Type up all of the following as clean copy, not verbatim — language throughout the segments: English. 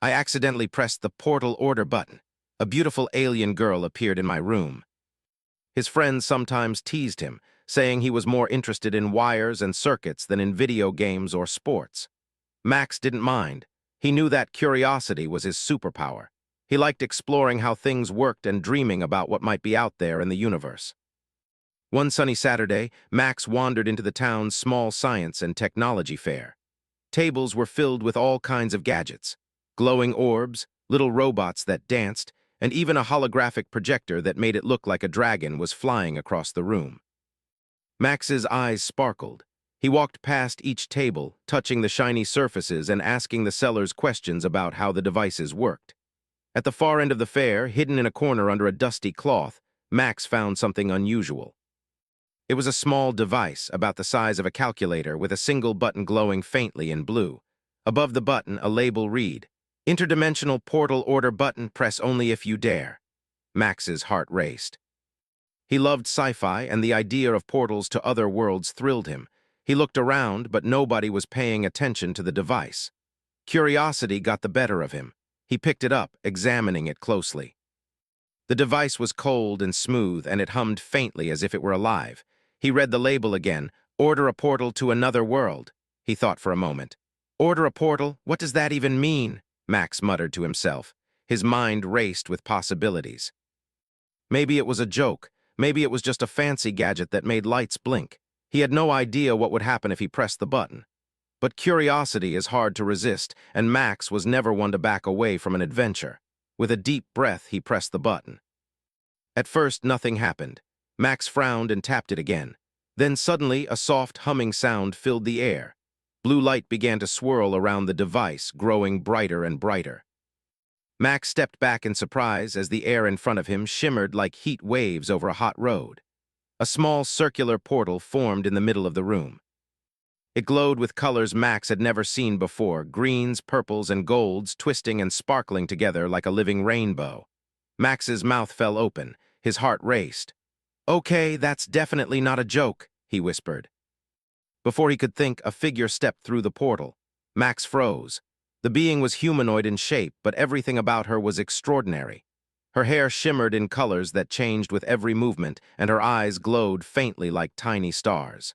I accidentally pressed the portal order button. A beautiful alien girl appeared in my room. His friends sometimes teased him, saying he was more interested in wires and circuits than in video games or sports. Max didn't mind. He knew that curiosity was his superpower. He liked exploring how things worked and dreaming about what might be out there in the universe. One sunny Saturday, Max wandered into the town's small science and technology fair. Tables were filled with all kinds of gadgets: glowing orbs, little robots that danced, and even a holographic projector that made it look like a dragon was flying across the room. Max's eyes sparkled. He walked past each table, touching the shiny surfaces and asking the sellers questions about how the devices worked. At the far end of the fair, hidden in a corner under a dusty cloth, Max found something unusual. It was a small device, about the size of a calculator, with a single button glowing faintly in blue. Above the button, a label read, "Interdimensional portal order button, press only if you dare." Max's heart raced. He loved sci-fi, and the idea of portals to other worlds thrilled him. He looked around, but nobody was paying attention to the device. Curiosity got the better of him. He picked it up, examining it closely. The device was cold and smooth, and it hummed faintly as if it were alive. He read the label again, "Order a portal to another world." He thought for a moment. "Order a portal? What does that even mean?" Max muttered to himself. His mind raced with possibilities. Maybe it was a joke. Maybe it was just a fancy gadget that made lights blink. He had no idea what would happen if he pressed the button. But curiosity is hard to resist, and Max was never one to back away from an adventure. With a deep breath, he pressed the button. At first, nothing happened. Max frowned and tapped it again. Then suddenly, a soft humming sound filled the air. Blue light began to swirl around the device, growing brighter and brighter. Max stepped back in surprise as the air in front of him shimmered like heat waves over a hot road. A small circular portal formed in the middle of the room. It glowed with colors Max had never seen before, greens, purples, and golds twisting and sparkling together like a living rainbow. Max's mouth fell open. His heart raced. "Okay, that's definitely not a joke," he whispered. Before he could think, a figure stepped through the portal. Max froze. The being was humanoid in shape, but everything about her was extraordinary. Her hair shimmered in colors that changed with every movement, and her eyes glowed faintly like tiny stars.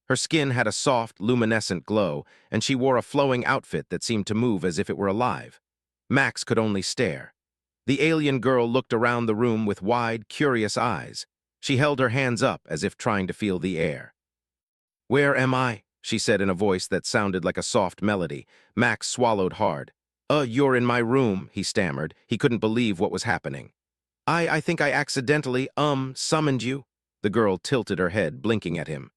Her skin had a soft, luminescent glow, and she wore a flowing outfit that seemed to move as if it were alive. Max could only stare. The alien girl looked around the room with wide, curious eyes. She held her hands up as if trying to feel the air. "Where am I?" she said in a voice that sounded like a soft melody. Max swallowed hard. You're in my room," he stammered. He couldn't believe what was happening. I think I accidentally, summoned you." The girl tilted her head, blinking at him.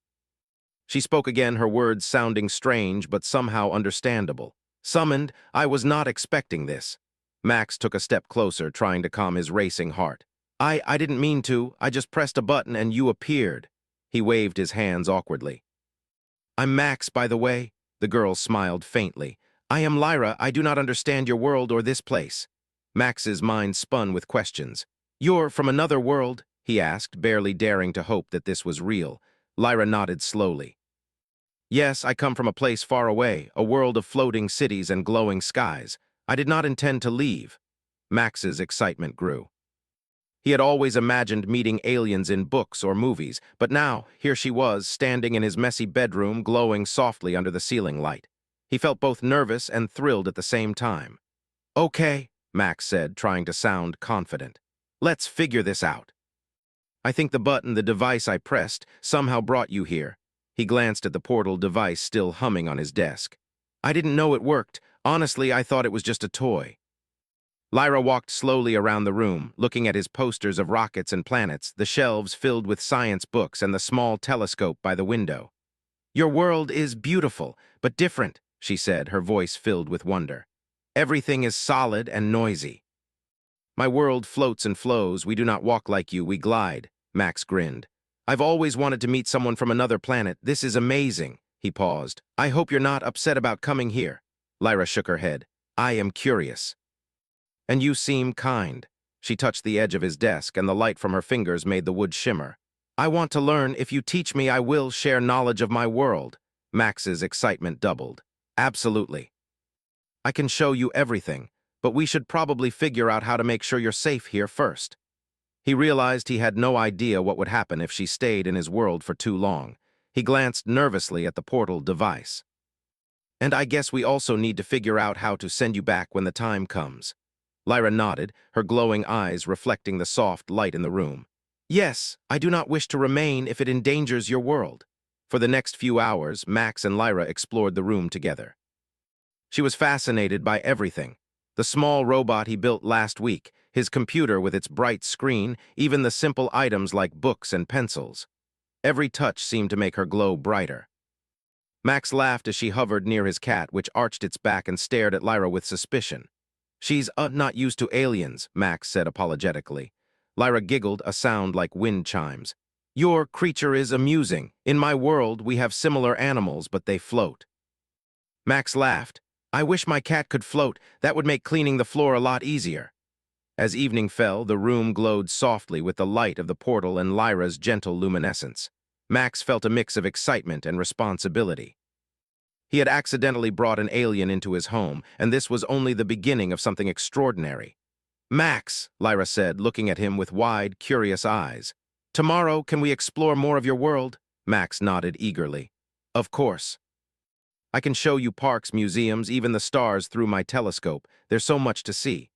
She spoke again, her words sounding strange but somehow understandable. "Summoned? I was not expecting this." Max took a step closer, trying to calm his racing heart. I didn't mean to. I just pressed a button and you appeared." He waved his hands awkwardly. "I'm Max, by the way." The girl smiled faintly. "I am Lyra. I do not understand your world or this place." Max's mind spun with questions. "You're from another world?" he asked, barely daring to hope that this was real. Lyra nodded slowly. "Yes, I come from a place far away, a world of floating cities and glowing skies. I did not intend to leave." Max's excitement grew. He had always imagined meeting aliens in books or movies, but now, here she was, standing in his messy bedroom, glowing softly under the ceiling light. He felt both nervous and thrilled at the same time. "Okay," Max said, trying to sound confident. "Let's figure this out. I think the device I pressed, somehow brought you here." He glanced at the portal device still humming on his desk. "I didn't know it worked. Honestly, I thought it was just a toy." Lyra walked slowly around the room, looking at his posters of rockets and planets, the shelves filled with science books, and the small telescope by the window. "Your world is beautiful, but different," she said, her voice filled with wonder. "Everything is solid and noisy." "My world floats and flows. We do not walk like you, we glide," Max grinned. "I've always wanted to meet someone from another planet. This is amazing." He paused. "I hope you're not upset about coming here." Lyra shook her head. "I am curious." "And you seem kind." She touched the edge of his desk, and the light from her fingers made the wood shimmer. "I want to learn. If you teach me, I will share knowledge of my world." Max's excitement doubled. "Absolutely." I can show you everything, but we should probably figure out how to make sure you're safe here first. He realized he had no idea what would happen if she stayed in his world for too long. He glanced nervously at the portal device. And I guess we also need to figure out how to send you back when the time comes. Lyra nodded, her glowing eyes reflecting the soft light in the room. Yes, I do not wish to remain if it endangers your world. For the next few hours, Max and Lyra explored the room together. She was fascinated by everything. The small robot he built last week, his computer with its bright screen, even the simple items like books and pencils. Every touch seemed to make her glow brighter. Max laughed as she hovered near his cat, which arched its back and stared at Lyra with suspicion. She's not used to aliens, Max said apologetically. Lyra giggled, a sound like wind chimes. Your creature is amusing. In my world, we have similar animals, but they float. Max laughed. I wish my cat could float. That would make cleaning the floor a lot easier. As evening fell, the room glowed softly with the light of the portal and Lyra's gentle luminescence. Max felt a mix of excitement and responsibility. He had accidentally brought an alien into his home, and this was only the beginning of something extraordinary. Max, Lyra said, looking at him with wide, curious eyes. Tomorrow, can we explore more of your world? Max nodded eagerly. Of course. I can show you parks, museums, even the stars through my telescope. There's so much to see.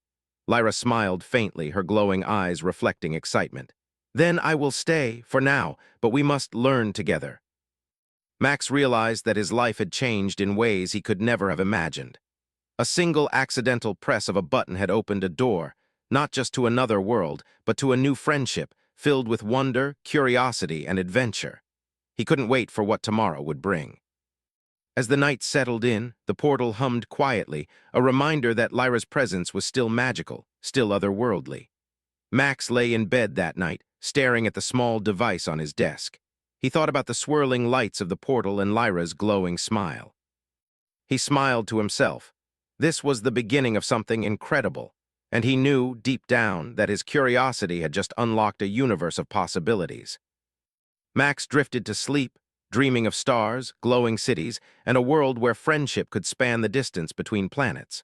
Lyra smiled faintly, her glowing eyes reflecting excitement. Then I will stay, for now, but we must learn together. Max realized that his life had changed in ways he could never have imagined. A single accidental press of a button had opened a door, not just to another world, but to a new friendship, filled with wonder, curiosity, and adventure. He couldn't wait for what tomorrow would bring. As the night settled in, the portal hummed quietly, a reminder that Lyra's presence was still magical, still otherworldly. Max lay in bed that night, staring at the small device on his desk. He thought about the swirling lights of the portal and Lyra's glowing smile. He smiled to himself. This was the beginning of something incredible, and he knew, deep down, that his curiosity had just unlocked a universe of possibilities. Max drifted to sleep, dreaming of stars, glowing cities, and a world where friendship could span the distance between planets.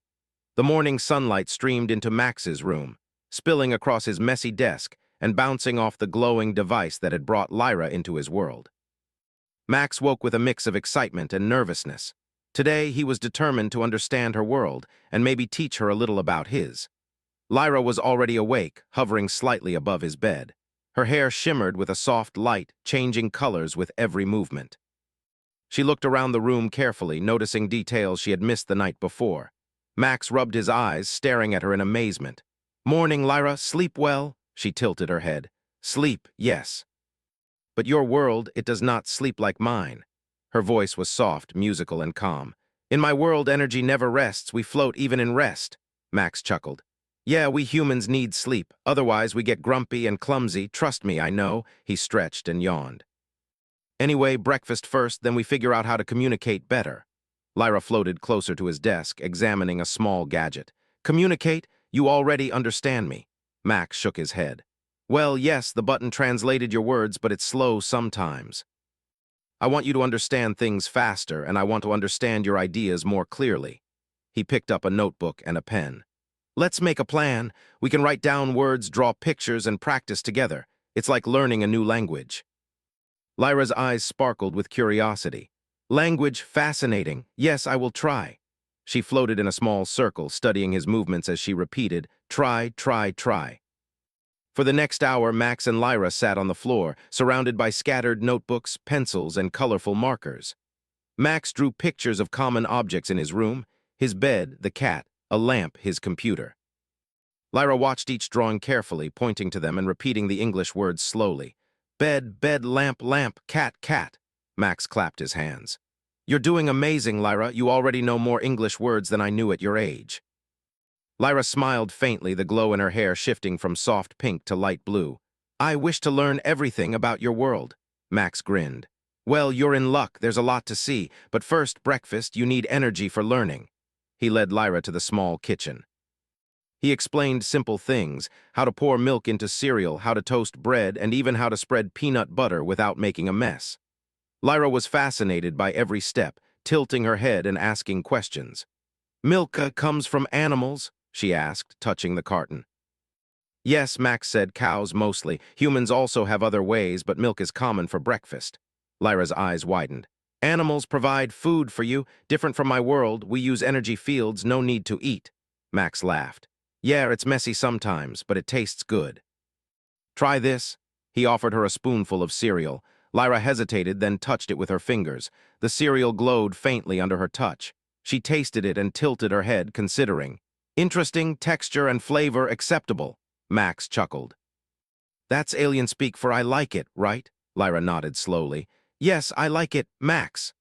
The morning sunlight streamed into Max's room, spilling across his messy desk and bouncing off the glowing device that had brought Lyra into his world. Max woke with a mix of excitement and nervousness. Today, he was determined to understand her world and maybe teach her a little about his. Lyra was already awake, hovering slightly above his bed. Her hair shimmered with a soft light, changing colors with every movement. She looked around the room carefully, noticing details she had missed the night before. Max rubbed his eyes, staring at her in amazement. Morning, Lyra. Sleep well? She tilted her head. Sleep, yes. But your world, it does not sleep like mine. Her voice was soft, musical, and calm. In my world, energy never rests. We float even in rest. Max chuckled. Yeah, we humans need sleep. Otherwise, we get grumpy and clumsy. Trust me, I know. He stretched and yawned. Anyway, breakfast first, then we figure out how to communicate better. Lyra floated closer to his desk, examining a small gadget. Communicate? You already understand me. Max shook his head. Well, yes, the button translated your words, but it's slow sometimes. I want you to understand things faster, and I want to understand your ideas more clearly. He picked up a notebook and a pen. Let's make a plan. We can write down words, draw pictures, and practice together. It's like learning a new language. Lyra's eyes sparkled with curiosity. Language, fascinating. Yes, I will try. She floated in a small circle, studying his movements as she repeated, try, try, try. For the next hour, Max and Lyra sat on the floor, surrounded by scattered notebooks, pencils, and colorful markers. Max drew pictures of common objects in his room, his bed, the cat, a lamp, his computer. Lyra watched each drawing carefully, pointing to them and repeating the English words slowly. Bed, bed, lamp, lamp, cat, cat. Max clapped his hands. You're doing amazing, Lyra. You already know more English words than I knew at your age. Lyra smiled faintly, the glow in her hair shifting from soft pink to light blue. I wish to learn everything about your world. Max grinned. Well, you're in luck. There's a lot to see. But first, breakfast. You need energy for learning. He led Lyra to the small kitchen. He explained simple things, how to pour milk into cereal, how to toast bread, and even how to spread peanut butter without making a mess. Lyra was fascinated by every step, tilting her head and asking questions. Milk comes from animals? She asked, touching the carton. Yes, Max said, cows mostly. Humans also have other ways, but milk is common for breakfast. Lyra's eyes widened. Animals provide food for you. Different from my world, we use energy fields, no need to eat. Max laughed. Yeah, it's messy sometimes, but it tastes good. Try this. He offered her a spoonful of cereal. Lyra hesitated, then touched it with her fingers. The cereal glowed faintly under her touch. She tasted it and tilted her head, considering. Interesting, texture and flavor acceptable. Max chuckled. That's alien speak for I like it, right? Lyra nodded slowly. Yes, I like it, Max.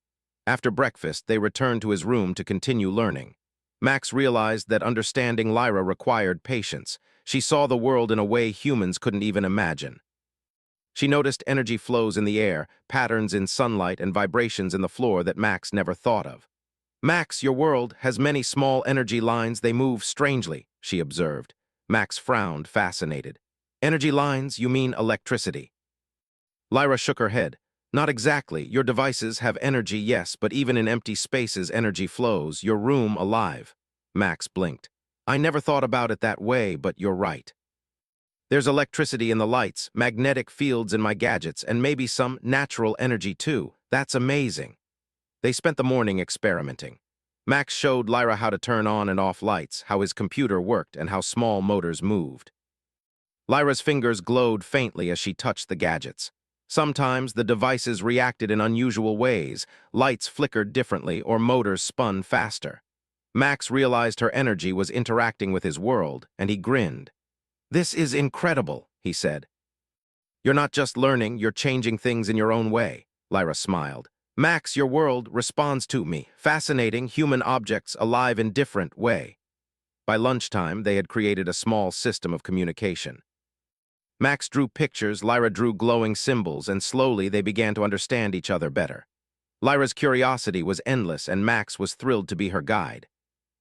After breakfast, they returned to his room to continue learning. Max realized that understanding Lyra required patience. She saw the world in a way humans couldn't even imagine. She noticed energy flows in the air, patterns in sunlight, and vibrations in the floor that Max never thought of. Max, your world has many small energy lines. They move strangely, she observed. Max frowned, fascinated. Energy lines, you mean electricity? Lyra shook her head. Not exactly. Your devices have energy, yes, but even in empty spaces, energy flows. Your room alive. Max blinked. I never thought about it that way, but you're right. There's electricity in the lights, magnetic fields in my gadgets, and maybe some natural energy too. That's amazing. They spent the morning experimenting. Max showed Lyra how to turn on and off lights, how his computer worked, and how small motors moved. Lyra's fingers glowed faintly as she touched the gadgets. Sometimes the devices reacted in unusual ways, lights flickered differently or motors spun faster. Max realized her energy was interacting with his world, and he grinned. This is incredible, he said. You're not just learning, you're changing things in your own way, Lyra smiled. Max, your world responds to me. Fascinating, human objects alive in different way. By lunchtime, they had created a small system of communication. Max drew pictures, Lyra drew glowing symbols, and slowly they began to understand each other better. Lyra's curiosity was endless, and Max was thrilled to be her guide.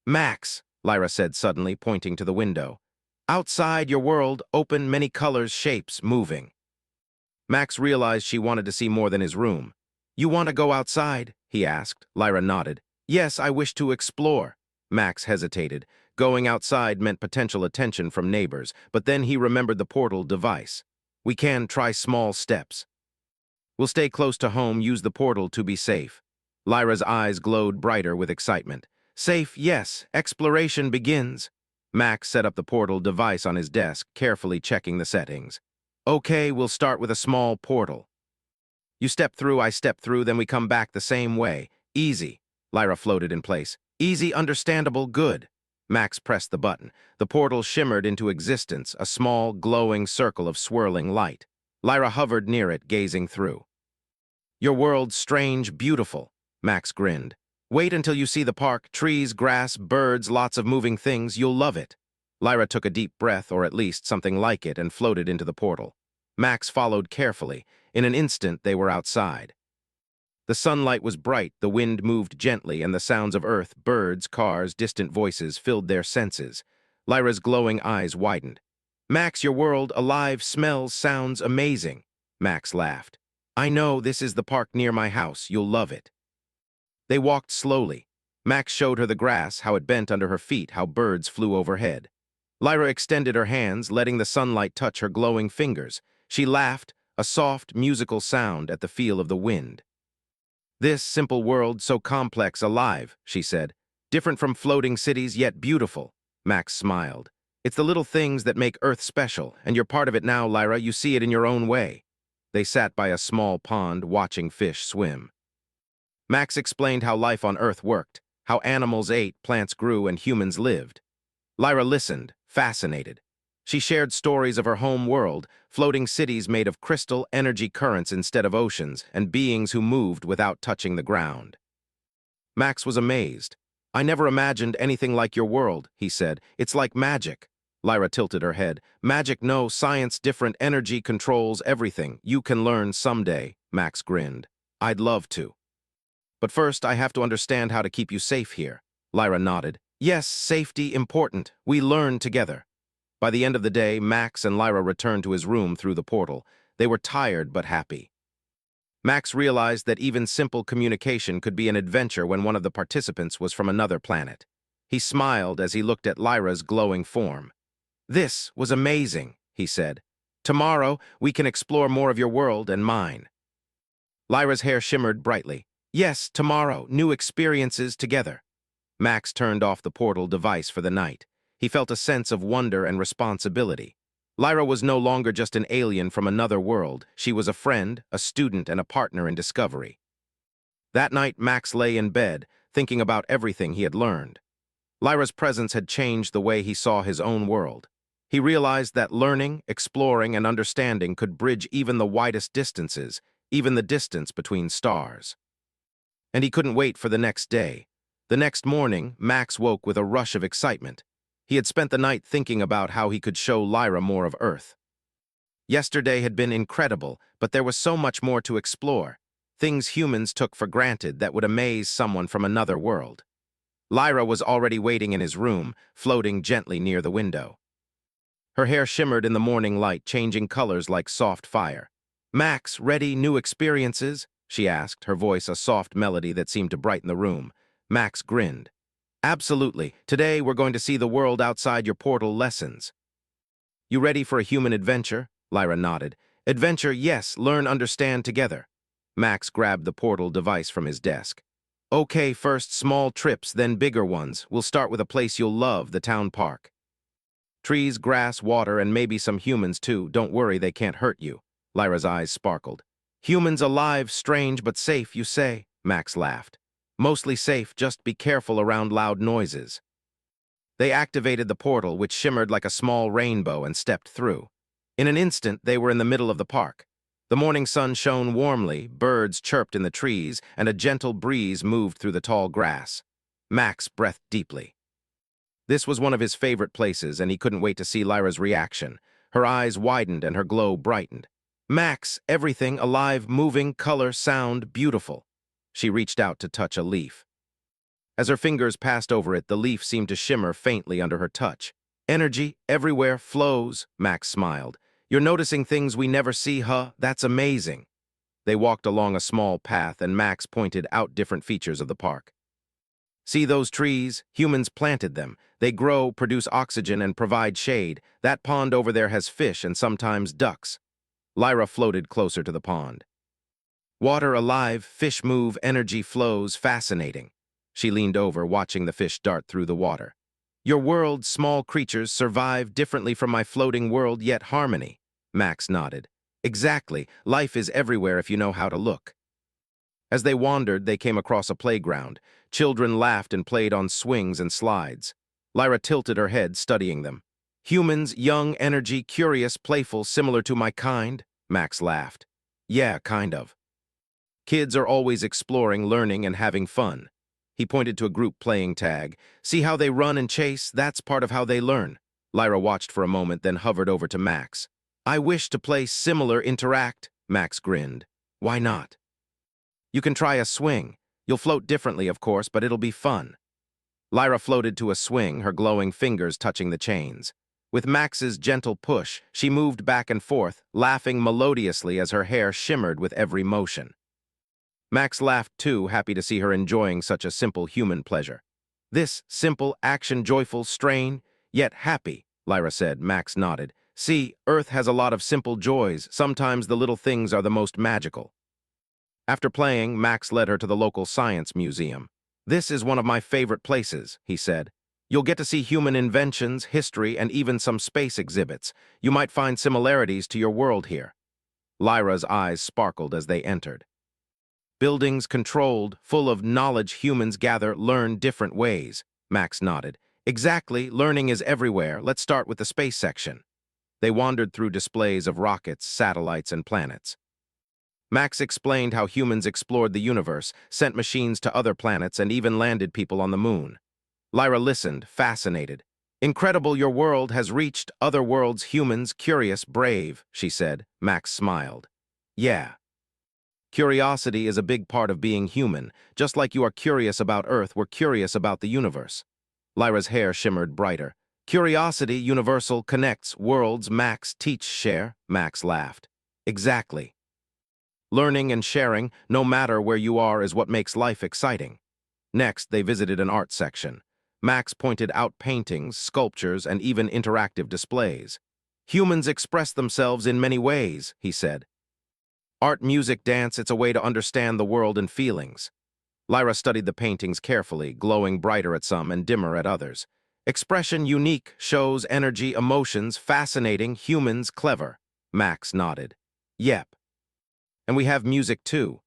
Max, Lyra said suddenly, pointing to the window. Outside your world, open, many colors, shapes, moving. Max realized she wanted to see more than his room. You want to go outside? He asked. Lyra nodded. Yes, I wish to explore. Max hesitated. Going outside meant potential attention from neighbors, but then he remembered the portal device. We can try small steps. We'll stay close to home, use the portal to be safe. Lyra's eyes glowed brighter with excitement. Safe, yes. Exploration begins. Max set up the portal device on his desk, carefully checking the settings. Okay, we'll start with a small portal. You step through, I step through, then we come back the same way. Easy. Lyra floated in place. Easy, understandable, good. Max pressed the button. The portal shimmered into existence, a small, glowing circle of swirling light. Lyra hovered near it, gazing through. Your world's strange, beautiful. Max grinned. Wait until you see the park, trees, grass, birds, lots of moving things, you'll love it. Lyra took a deep breath, or at least something like it, and floated into the portal. Max followed carefully. In an instant, they were outside. The sunlight was bright, the wind moved gently, and the sounds of earth, birds, cars, distant voices filled their senses. Lyra's glowing eyes widened. Max, your world, alive, smells, sounds amazing. Max laughed. I know, this is the park near my house. You'll love it. They walked slowly. Max showed her the grass, how it bent under her feet, how birds flew overhead. Lyra extended her hands, letting the sunlight touch her glowing fingers. She laughed, a soft, musical sound at the feel of the wind. This simple world, so complex, alive, she said. Different from floating cities, yet beautiful. Max smiled. It's the little things that make Earth special, and you're part of it now, Lyra. You see it in your own way. They sat by a small pond, watching fish swim. Max explained how life on Earth worked, how animals ate, plants grew, and humans lived. Lyra listened, fascinated. She shared stories of her home world, floating cities made of crystal energy currents instead of oceans, and beings who moved without touching the ground. Max was amazed. I never imagined anything like your world, he said. It's like magic. Lyra tilted her head. Magic, no, science, different, energy controls everything. You can learn someday, Max grinned. I'd love to. But first, I have to understand how to keep you safe here. Lyra nodded. Yes, safety important. We learn together. By the end of the day, Max and Lyra returned to his room through the portal. They were tired but happy. Max realized that even simple communication could be an adventure when one of the participants was from another planet. He smiled as he looked at Lyra's glowing form. "This was amazing," he said. "Tomorrow, we can explore more of your world and mine." Lyra's hair shimmered brightly. "Yes, tomorrow, new experiences together." Max turned off the portal device for the night. He felt a sense of wonder and responsibility. Lyra was no longer just an alien from another world. She was a friend, a student, and a partner in discovery. That night, Max lay in bed, thinking about everything he had learned. Lyra's presence had changed the way he saw his own world. He realized that learning, exploring, and understanding could bridge even the widest distances, even the distance between stars. And he couldn't wait for the next day. The next morning, Max woke with a rush of excitement. He had spent the night thinking about how he could show Lyra more of Earth. Yesterday had been incredible, but there was so much more to explore. Things humans took for granted that would amaze someone from another world. Lyra was already waiting in his room, floating gently near the window. Her hair shimmered in the morning light, changing colors like soft fire. "Max, ready new experiences?" she asked, her voice a soft melody that seemed to brighten the room. Max grinned. "Absolutely. Today we're going to see the world outside your portal lessons." "You ready for a human adventure?" Lyra nodded. "Adventure, yes. Learn, understand together." Max grabbed the portal device from his desk. "Okay, first small trips, then bigger ones. We'll start with a place you'll love, the town park. Trees, grass, water, and maybe some humans too. Don't worry, they can't hurt you." Lyra's eyes sparkled. "Humans alive, strange but safe, you say?" Max laughed. "Mostly safe, just be careful around loud noises." They activated the portal, which shimmered like a small rainbow, and stepped through. In an instant, they were in the middle of the park. The morning sun shone warmly, birds chirped in the trees, and a gentle breeze moved through the tall grass. Max breathed deeply. This was one of his favorite places, and he couldn't wait to see Lyra's reaction. Her eyes widened and her glow brightened. "Max, everything, alive, moving, color, sound, beautiful." She reached out to touch a leaf. As her fingers passed over it, the leaf seemed to shimmer faintly under her touch. "Energy, everywhere, flows," Max smiled. "You're noticing things we never see, huh? That's amazing." They walked along a small path, and Max pointed out different features of the park. "See those trees? Humans planted them. They grow, produce oxygen, and provide shade. That pond over there has fish and sometimes ducks." Lyra floated closer to the pond. "Water alive, fish move, energy flows, fascinating." She leaned over, watching the fish dart through the water. "Your world, small creatures, survive differently from my floating world, yet harmony." Max nodded. "Exactly. Life is everywhere if you know how to look." As they wandered, they came across a playground. Children laughed and played on swings and slides. Lyra tilted her head, studying them. "Humans, young, energy, curious, playful, similar to my kind?" Max laughed. "Yeah, kind of. Kids are always exploring, learning, and having fun." He pointed to a group playing tag. "See how they run and chase? That's part of how they learn." Lyra watched for a moment, then hovered over to Max. "I wish to play similar, interact." Max grinned. "Why not?" "You can try a swing. You'll float differently, of course, but it'll be fun." Lyra floated to a swing, her glowing fingers touching the chains. With Max's gentle push, she moved back and forth, laughing melodiously as her hair shimmered with every motion. Max laughed too, happy to see her enjoying such a simple human pleasure. "This simple, action-joyful, strain, yet happy," Lyra said. Max nodded. "See, Earth has a lot of simple joys. Sometimes the little things are the most magical." After playing, Max led her to the local science museum. "This is one of my favorite places," he said. "You'll get to see human inventions, history, and even some space exhibits. You might find similarities to your world here." Lyra's eyes sparkled as they entered. "Buildings controlled, full of knowledge humans gather, learn different ways." Max nodded. "Exactly, learning is everywhere. Let's start with the space section." They wandered through displays of rockets, satellites, and planets. Max explained how humans explored the universe, sent machines to other planets, and even landed people on the moon. Lyra listened, fascinated. "Incredible your world has reached other worlds, humans, curious, brave," she said. Max smiled. "Yeah. Curiosity is a big part of being human. Just like you are curious about Earth, we're curious about the universe." Lyra's hair shimmered brighter. "Curiosity, universal, connects, worlds, Max, teach, share." Max laughed. "Exactly. Learning and sharing, no matter where you are, is what makes life exciting." Next, they visited an art section. Max pointed out paintings, sculptures, and even interactive displays. Humans express themselves in many ways, he said. Art, music, dance, it's a way to understand the world and feelings. Lyra studied the paintings carefully, glowing brighter at some and dimmer at others. Expression unique, shows energy, emotions, fascinating, humans, clever. Max nodded. Yep. And we have music too.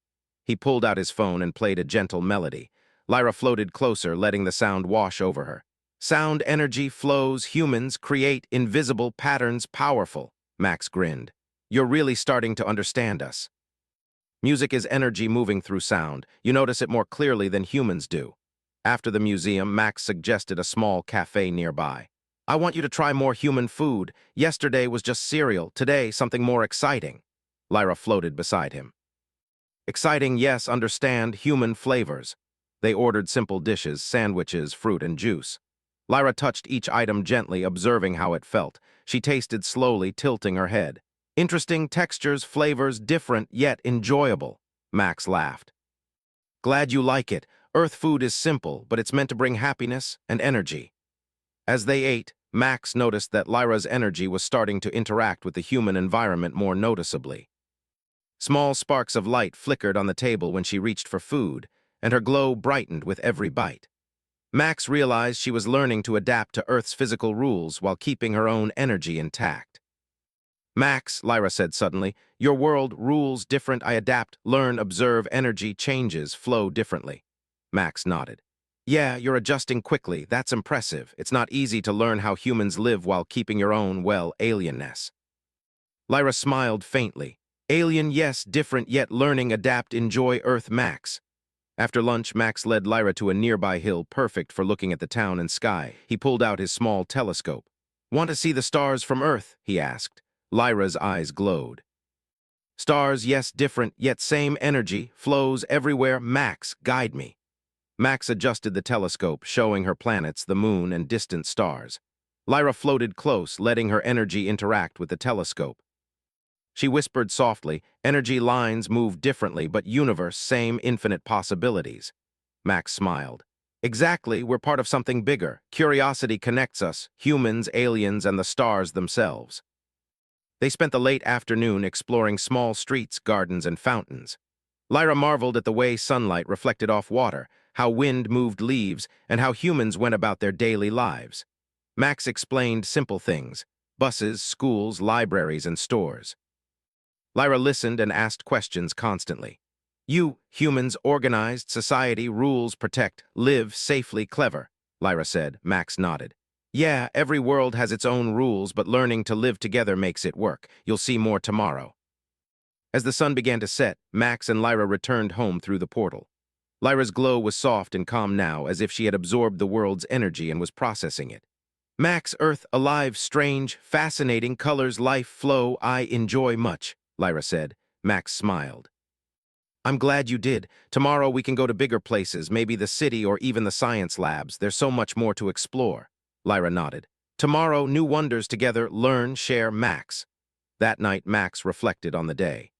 He pulled out his phone and played a gentle melody. Lyra floated closer, letting the sound wash over her. Sound, energy, flows, humans, create, invisible patterns, powerful. Max grinned. You're really starting to understand us. Music is energy moving through sound. You notice it more clearly than humans do. After the museum, Max suggested a small cafe nearby. I want you to try more human food. Yesterday was just cereal. Today, something more exciting. Lyra floated beside him. Exciting, yes, understand, human flavors. They ordered simple dishes, sandwiches, fruit, and juice. Lyra touched each item gently, observing how it felt. She tasted slowly, tilting her head. Interesting textures, flavors, different, yet enjoyable. Max laughed. Glad you like it. Earth food is simple, but it's meant to bring happiness and energy. As they ate, Max noticed that Lyra's energy was starting to interact with the human environment more noticeably. Small sparks of light flickered on the table when she reached for food, and her glow brightened with every bite. Max realized she was learning to adapt to Earth's physical rules while keeping her own energy intact. Max, Lyra said suddenly, your world, rules different, I adapt, learn, observe, energy changes, flow differently. Max nodded. Yeah, you're adjusting quickly, that's impressive. It's not easy to learn how humans live while keeping your own, well, alienness. Lyra smiled faintly. Alien, yes, different, yet learning, adapt, enjoy Earth, Max. After lunch, Max led Lyra to a nearby hill perfect for looking at the town and sky. He pulled out his small telescope. Want to see the stars from Earth? He asked. Lyra's eyes glowed. Stars, yes, different, yet same energy, flows everywhere. Max, guide me. Max adjusted the telescope, showing her planets, the moon, and distant stars. Lyra floated close, letting her energy interact with the telescope. She whispered softly, energy lines move differently, but universe, same infinite possibilities. Max smiled. Exactly, we're part of something bigger. Curiosity connects us, humans, aliens, and the stars themselves. They spent the late afternoon exploring small streets, gardens, and fountains. Lyra marveled at the way sunlight reflected off water, how wind moved leaves, and how humans went about their daily lives. Max explained simple things: buses, schools, libraries, and stores. Lyra listened and asked questions constantly. You, humans, organized, society, rules, protect, live, safely, clever, Lyra said. Max nodded. Yeah, every world has its own rules, but learning to live together makes it work. You'll see more tomorrow. As the sun began to set, Max and Lyra returned home through the portal. Lyra's glow was soft and calm now, as if she had absorbed the world's energy and was processing it. Max, Earth, alive, strange, fascinating, colors, life, flow, I enjoy much, Lyra said. Max smiled. I'm glad you did. Tomorrow we can go to bigger places, maybe the city or even the science labs. There's so much more to explore. Lyra nodded. Tomorrow, new wonders together, learn, share, Max. That night, Max reflected on the day.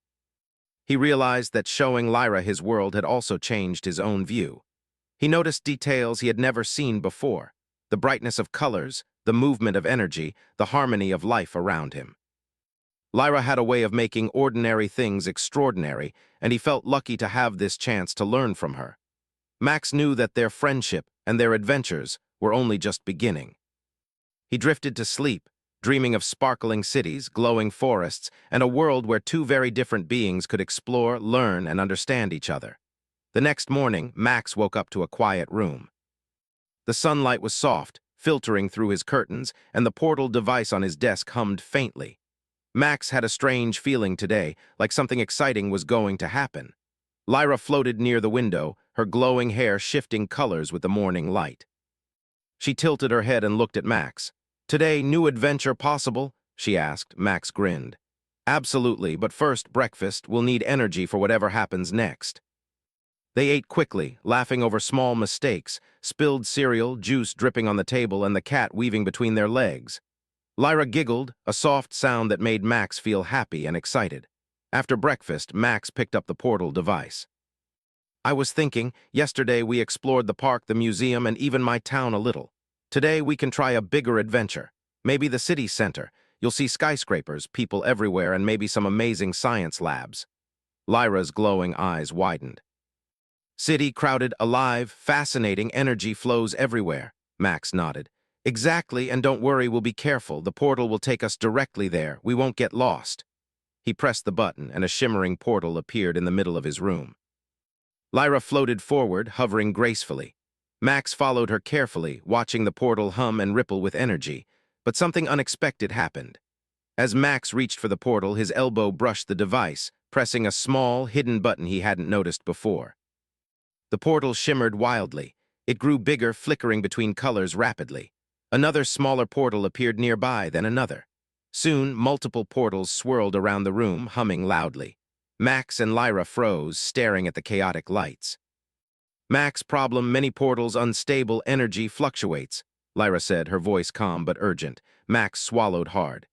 He realized that showing Lyra his world had also changed his own view. He noticed details he had never seen before: the brightness of colors, the movement of energy, the harmony of life around him. Lyra had a way of making ordinary things extraordinary, and he felt lucky to have this chance to learn from her. Max knew that their friendship and their adventures were only just beginning. He drifted to sleep, dreaming of sparkling cities, glowing forests, and a world where two very different beings could explore, learn, and understand each other. The next morning, Max woke up to a quiet room. The sunlight was soft, filtering through his curtains, and the portal device on his desk hummed faintly. Max had a strange feeling today, like something exciting was going to happen. Lyra floated near the window, her glowing hair shifting colors with the morning light. She tilted her head and looked at Max. Today, new adventure possible? She asked. Max grinned. Absolutely, but first, breakfast. We'll need energy for whatever happens next. They ate quickly, laughing over small mistakes, spilled cereal, juice dripping on the table, and the cat weaving between their legs. Lyra giggled, a soft sound that made Max feel happy and excited. After breakfast, Max picked up the portal device. I was thinking, yesterday we explored the park, the museum, and even my town a little. Today we can try a bigger adventure. Maybe the city center. You'll see skyscrapers, people everywhere, and maybe some amazing science labs. Lyra's glowing eyes widened. City crowded, alive, fascinating, energy flows everywhere. Max nodded. Exactly, and don't worry, we'll be careful. The portal will take us directly there. We won't get lost. He pressed the button, and a shimmering portal appeared in the middle of his room. Lyra floated forward, hovering gracefully. Max followed her carefully, watching the portal hum and ripple with energy. But something unexpected happened. As Max reached for the portal, his elbow brushed the device, pressing a small, hidden button he hadn't noticed before. The portal shimmered wildly. It grew bigger, flickering between colors rapidly. Another smaller portal appeared nearby, then another. Soon, multiple portals swirled around the room, humming loudly. Max and Lyra froze, staring at the chaotic lights. Max problem, many portals, unstable, energy fluctuates, Lyra said, her voice calm but urgent. Max swallowed hard.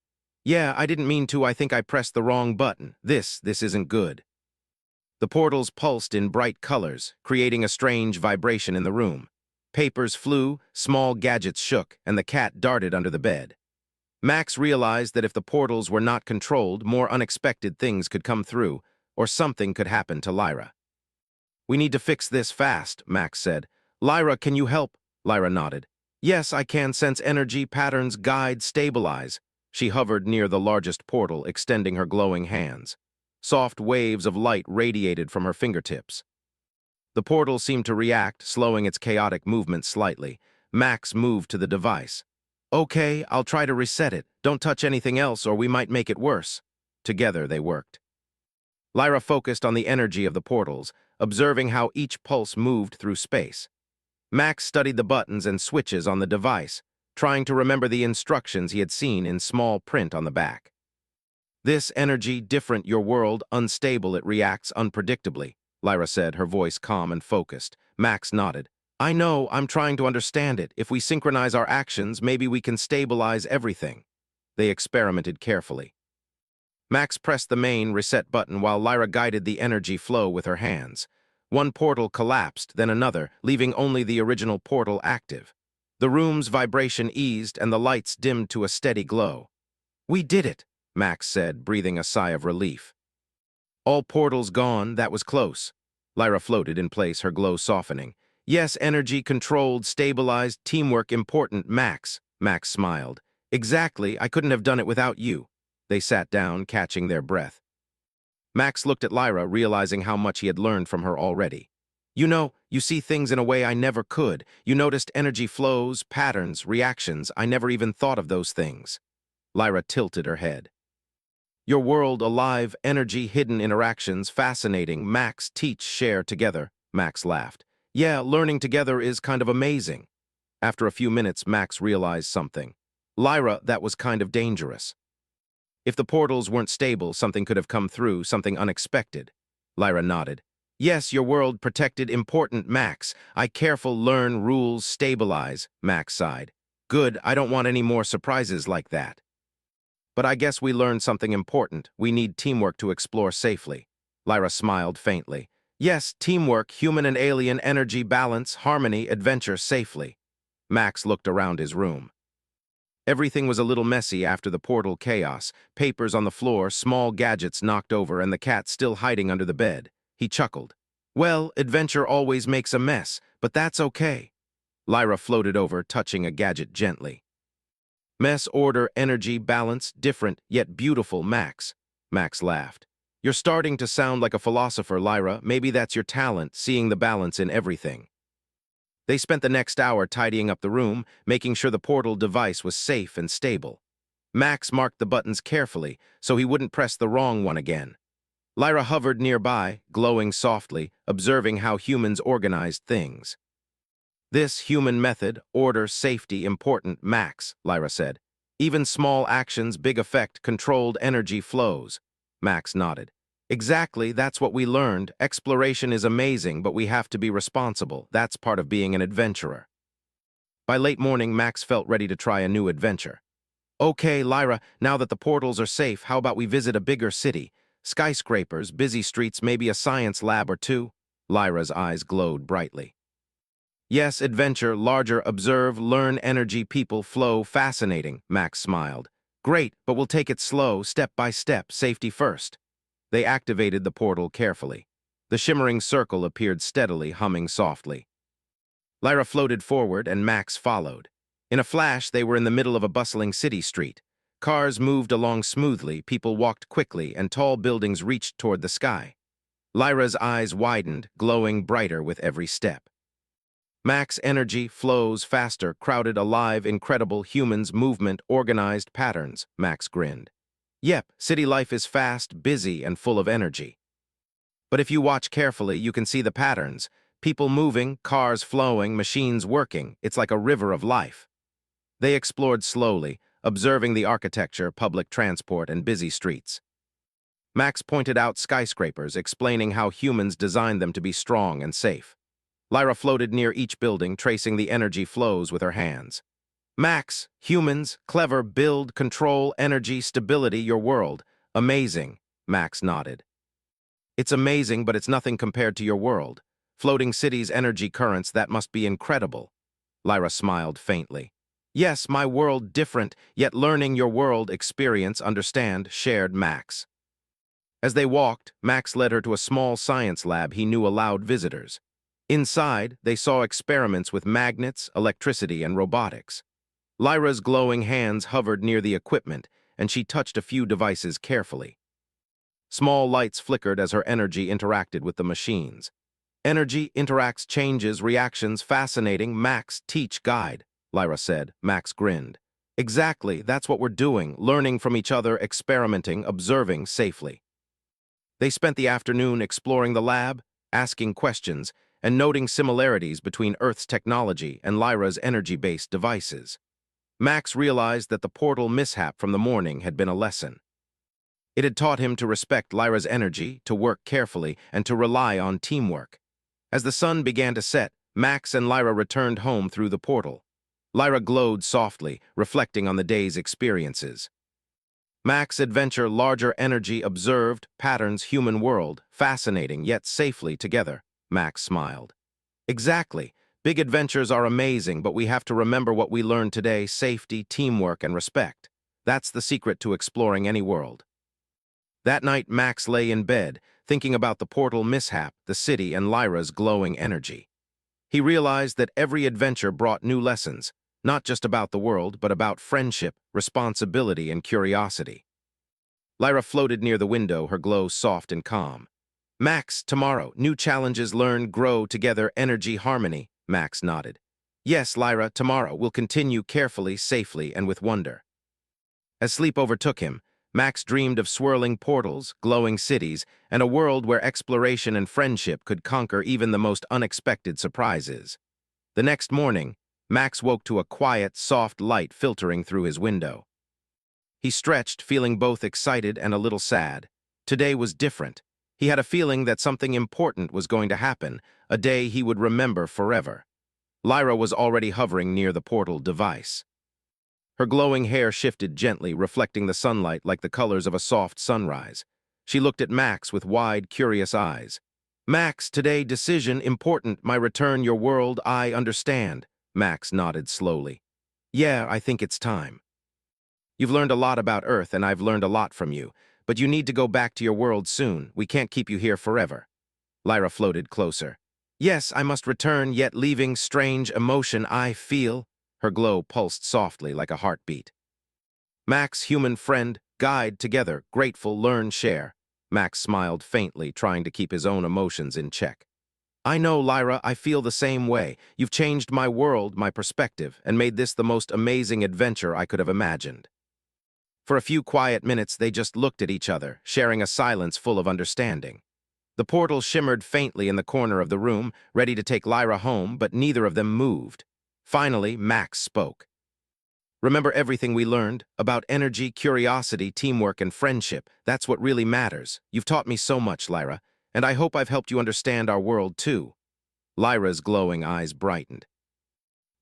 Yeah, I didn't mean to. I think I pressed the wrong button. This isn't good. The portals pulsed in bright colors, creating a strange vibration in the room. Papers flew, small gadgets shook, and the cat darted under the bed. Max realized that if the portals were not controlled, more unexpected things could come through, or something could happen to Lyra. We need to fix this fast, Max said. Lyra, can you help? Lyra nodded. Yes, I can sense energy, patterns, guide, stabilize. She hovered near the largest portal, extending her glowing hands. Soft waves of light radiated from her fingertips. The portal seemed to react, slowing its chaotic movement slightly. Max moved to the device. Okay, I'll try to reset it. Don't touch anything else or we might make it worse. Together they worked. Lyra focused on the energy of the portals, observing how each pulse moved through space. Max studied the buttons and switches on the device, trying to remember the instructions he had seen in small print on the back. This energy, different, your world, unstable, it reacts unpredictably, Lyra said, her voice calm and focused. Max nodded. I know, I'm trying to understand it. If we synchronize our actions, maybe we can stabilize everything. They experimented carefully. Max pressed the main reset button while Lyra guided the energy flow with her hands. One portal collapsed, then another, leaving only the original portal active. The room's vibration eased and the lights dimmed to a steady glow. We did it, Max said, breathing a sigh of relief. All portals gone, that was close. Lyra floated in place, her glow softening. Yes, energy controlled, stabilized, teamwork important, Max. Max smiled. Exactly, I couldn't have done it without you. They sat down, catching their breath. Max looked at Lyra, realizing how much he had learned from her already. You know, you see things in a way I never could. You noticed energy flows, patterns, reactions. I never even thought of those things. Lyra tilted her head. Your world, alive, energy, hidden interactions, fascinating. Max, teach, share together. Max laughed. Yeah, learning together is kind of amazing. After a few minutes, Max realized something. Lyra, that was kind of dangerous. If the portals weren't stable, something could have come through, something unexpected. Lyra nodded. Yes, your world protected, important, Max. I careful, learn, rules, stabilize, Max sighed. Good, I don't want any more surprises like that. But I guess we learned something important. We need teamwork to explore safely. Lyra smiled faintly. Yes, teamwork, human and alien, energy, balance, harmony, adventure, safely. Max looked around his room. Everything was a little messy after the portal chaos, papers on the floor, small gadgets knocked over, and the cat still hiding under the bed. He chuckled. Well, adventure always makes a mess, but that's okay. Lyra floated over, touching a gadget gently. Mess, order, energy, balance, different, yet beautiful, Max. Max laughed. You're starting to sound like a philosopher, Lyra. Maybe that's your talent, seeing the balance in everything. They spent the next hour tidying up the room, making sure the portal device was safe and stable. Max marked the buttons carefully, so he wouldn't press the wrong one again. Lyra hovered nearby, glowing softly, observing how humans organized things. This human method, order, safety, important, Max, Lyra said. Even small actions, big effect, controlled energy flows. Max nodded. Exactly, that's what we learned. Exploration is amazing, but we have to be responsible. That's part of being an adventurer. By late morning, Max felt ready to try a new adventure. Okay, Lyra, now that the portals are safe, how about we visit a bigger city? Skyscrapers, busy streets, maybe a science lab or two? Lyra's eyes glowed brightly. Yes, adventure, larger, observe, learn, energy, people, flow, fascinating, Max smiled. Great, but we'll take it slow, step by step, safety first. They activated the portal carefully. The shimmering circle appeared steadily, humming softly. Lyra floated forward, and Max followed. In a flash, they were in the middle of a bustling city street. Cars moved along smoothly, people walked quickly, and tall buildings reached toward the sky. Lyra's eyes widened, glowing brighter with every step. Max energy flows faster, crowded, alive, incredible, humans, movement, organized patterns, Max grinned. Yep, city life is fast, busy, and full of energy. But if you watch carefully, you can see the patterns. People moving, cars flowing, machines working. It's like a river of life. They explored slowly, observing the architecture, public transport, and busy streets. Max pointed out skyscrapers, explaining how humans designed them to be strong and safe. Lyra floated near each building, tracing the energy flows with her hands. Max, humans, clever, build, control, energy, stability, your world. Amazing, Max nodded. It's amazing, but it's nothing compared to your world. Floating cities, energy currents, that must be incredible. Lyra smiled faintly. Yes, my world different, yet learning your world, experience, understand, shared Max. As they walked, Max led her to a small science lab he knew allowed visitors. Inside, they saw experiments with magnets, electricity, and robotics. Lyra's glowing hands hovered near the equipment, and she touched a few devices carefully. Small lights flickered as her energy interacted with the machines. Energy interacts, changes, reactions, fascinating. Max, teach, guide, Lyra said. Max grinned. Exactly, that's what we're doing, learning from each other, experimenting, observing safely. They spent the afternoon exploring the lab, asking questions, and noting similarities between Earth's technology and Lyra's energy-based devices. Max realized that the portal mishap from the morning had been a lesson. It had taught him to respect Lyra's energy, to work carefully, and to rely on teamwork. As the sun began to set, Max and Lyra returned home through the portal. Lyra glowed softly, reflecting on the day's experiences. Max adventure, larger energy, observed, patterns, human world, fascinating yet safely together, Max smiled. Exactly. Big adventures are amazing, but we have to remember what we learned today, safety, teamwork, and respect. That's the secret to exploring any world. That night, Max lay in bed, thinking about the portal mishap, the city, and Lyra's glowing energy. He realized that every adventure brought new lessons, not just about the world, but about friendship, responsibility, and curiosity. Lyra floated near the window, her glow soft and calm. Max, tomorrow, new challenges, learn, grow together, energy, harmony, Max nodded. Yes, Lyra, tomorrow, we'll continue carefully, safely, and with wonder. As sleep overtook him, Max dreamed of swirling portals, glowing cities, and a world where exploration and friendship could conquer even the most unexpected surprises. The next morning, Max woke to a quiet, soft light filtering through his window. He stretched, feeling both excited and a little sad. Today was different. He had a feeling that something important was going to happen, a day he would remember forever. Lyra was already hovering near the portal device. Her glowing hair shifted gently, reflecting the sunlight like the colors of a soft sunrise. She looked at Max with wide, curious eyes. Max, today, decision, important, my return, your world, I understand. Max nodded slowly. Yeah, I think it's time. You've learned a lot about Earth, and I've learned a lot from you, but you need to go back to your world soon. We can't keep you here forever. Lyra floated closer. Yes, I must return, yet leaving strange emotion I feel. Her glow pulsed softly like a heartbeat. Max, human friend, guide, together, grateful, learn, share. Max smiled faintly, trying to keep his own emotions in check. I know, Lyra, I feel the same way. You've changed my world, my perspective, and made this the most amazing adventure I could have imagined. For a few quiet minutes, they just looked at each other, sharing a silence full of understanding. The portal shimmered faintly in the corner of the room, ready to take Lyra home, but neither of them moved. Finally, Max spoke. Remember everything we learned about energy, curiosity, teamwork, and friendship. That's what really matters. You've taught me so much, Lyra, and I hope I've helped you understand our world, too. Lyra's glowing eyes brightened.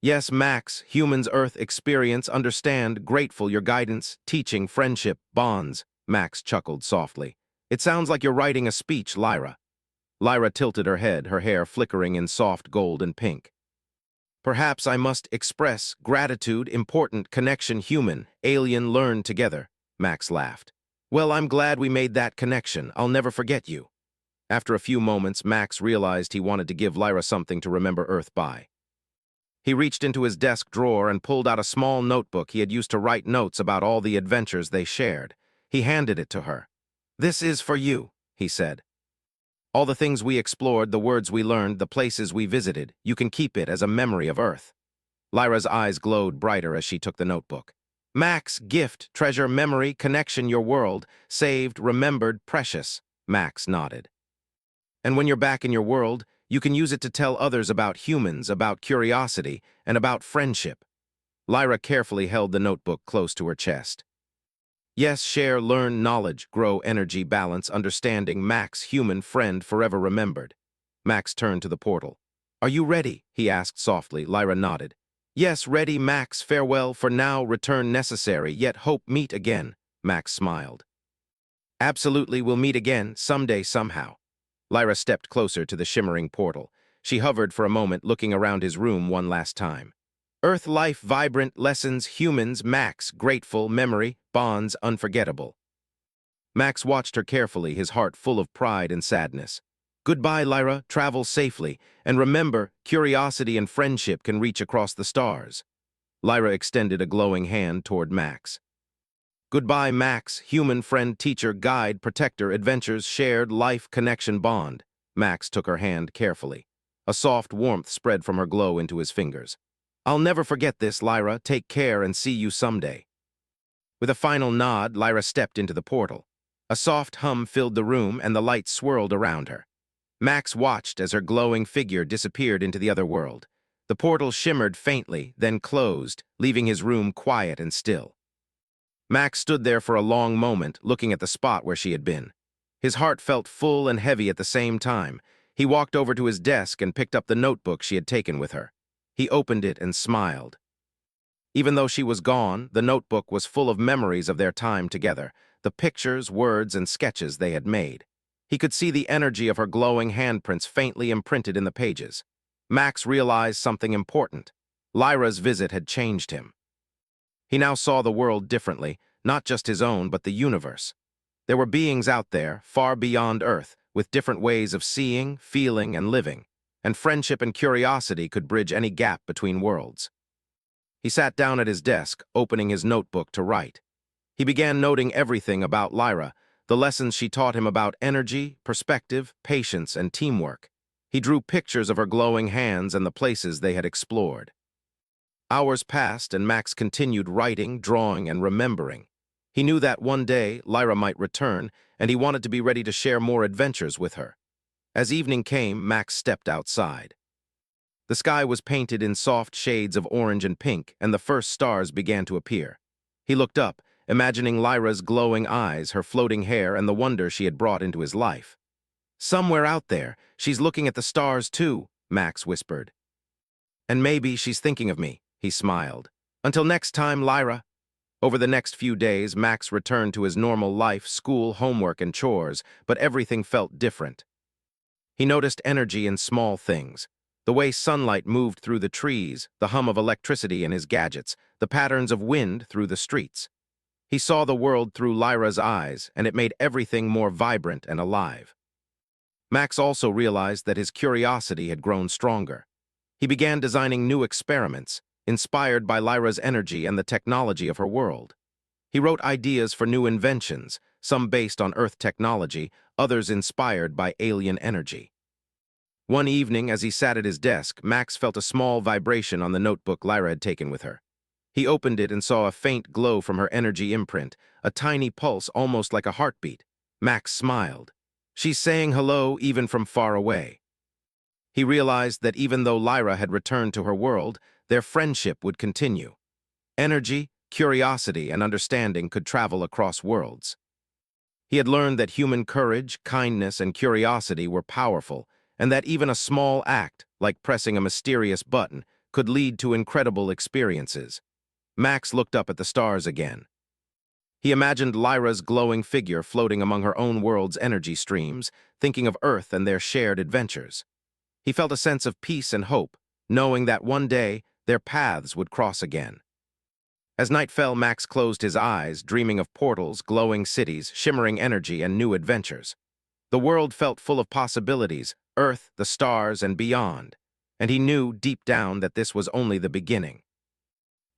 Yes, Max, humans, Earth, experience, understand, grateful, your guidance, teaching, friendship, bonds. Max chuckled softly. It sounds like you're writing a speech, Lyra. Lyra tilted her head, her hair flickering in soft gold and pink. Perhaps I must express gratitude, important connection, human, alien, learn together, Max laughed. Well, I'm glad we made that connection. I'll never forget you. After a few moments, Max realized he wanted to give Lyra something to remember Earth by. He reached into his desk drawer and pulled out a small notebook he had used to write notes about all the adventures they shared. He handed it to her. "This is for you," he said. "All the things we explored, the words we learned, the places we visited, you can keep it as a memory of Earth." Lyra's eyes glowed brighter as she took the notebook. "Max, gift, treasure, memory, connection, your world, saved, remembered, precious." Max nodded. "And when you're back in your world, you can use it to tell others about humans, about curiosity, and about friendship." Lyra carefully held the notebook close to her chest. "Yes, share, learn, knowledge, grow, energy, balance, understanding, Max, human, friend, forever remembered." Max turned to the portal. "Are you ready?" he asked softly. Lyra nodded. "Yes, ready, Max, farewell, for now, return necessary, yet hope meet again." Max smiled. "Absolutely, we'll meet again, someday, somehow." Lyra stepped closer to the shimmering portal. She hovered for a moment, looking around his room one last time. Earth life, vibrant, lessons, humans, Max, grateful, memory, bonds, unforgettable. Max watched her carefully, his heart full of pride and sadness. "Goodbye, Lyra, travel safely, and remember, curiosity and friendship can reach across the stars." Lyra extended a glowing hand toward Max. "Goodbye, Max, human friend, teacher, guide, protector, adventures, shared, life, connection, bond." Max took her hand carefully. A soft warmth spread from her glow into his fingers. "I'll never forget this, Lyra. Take care and see you someday." With a final nod, Lyra stepped into the portal. A soft hum filled the room and the light swirled around her. Max watched as her glowing figure disappeared into the other world. The portal shimmered faintly, then closed, leaving his room quiet and still. Max stood there for a long moment, looking at the spot where she had been. His heart felt full and heavy at the same time. He walked over to his desk and picked up the notebook she had taken with her. He opened it and smiled. Even though she was gone, the notebook was full of memories of their time together, the pictures, words, and sketches they had made. He could see the energy of her glowing handprints faintly imprinted in the pages. Max realized something important. Lyra's visit had changed him. He now saw the world differently, not just his own, but the universe. There were beings out there, far beyond Earth, with different ways of seeing, feeling, and living, and friendship and curiosity could bridge any gap between worlds. He sat down at his desk, opening his notebook to write. He began noting everything about Lyra, the lessons she taught him about energy, perspective, patience, and teamwork. He drew pictures of her glowing hands and the places they had explored. Hours passed, and Max continued writing, drawing, and remembering. He knew that one day Lyra might return, and he wanted to be ready to share more adventures with her. As evening came, Max stepped outside. The sky was painted in soft shades of orange and pink, and the first stars began to appear. He looked up, imagining Lyra's glowing eyes, her floating hair, and the wonder she had brought into his life. "Somewhere out there, she's looking at the stars too," Max whispered. "And maybe she's thinking of me," he smiled. "Until next time, Lyra." Over the next few days, Max returned to his normal life, school, homework, and chores, but everything felt different. He noticed energy in small things. The way sunlight moved through the trees, the hum of electricity in his gadgets, the patterns of wind through the streets. He saw the world through Lyra's eyes, and it made everything more vibrant and alive. Max also realized that his curiosity had grown stronger. He began designing new experiments, inspired by Lyra's energy and the technology of her world. He wrote ideas for new inventions, some based on Earth technology, others inspired by alien energy. One evening, as he sat at his desk, Max felt a small vibration on the notebook Lyra had taken with her. He opened it and saw a faint glow from her energy imprint, a tiny pulse almost like a heartbeat. Max smiled. "She's saying hello even from far away." He realized that even though Lyra had returned to her world, their friendship would continue. Energy, curiosity, and understanding could travel across worlds. He had learned that human courage, kindness, and curiosity were powerful, and that even a small act, like pressing a mysterious button, could lead to incredible experiences. Max looked up at the stars again. He imagined Lyra's glowing figure floating among her own world's energy streams, thinking of Earth and their shared adventures. He felt a sense of peace and hope, knowing that one day their paths would cross again. As night fell, Max closed his eyes, dreaming of portals, glowing cities, shimmering energy, and new adventures. The world felt full of possibilities, Earth, the stars, and beyond, and he knew deep down that this was only the beginning.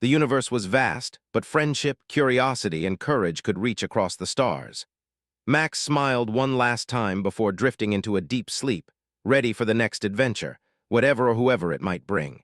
The universe was vast, but friendship, curiosity, and courage could reach across the stars. Max smiled one last time before drifting into a deep sleep, ready for the next adventure, whatever or whoever it might bring.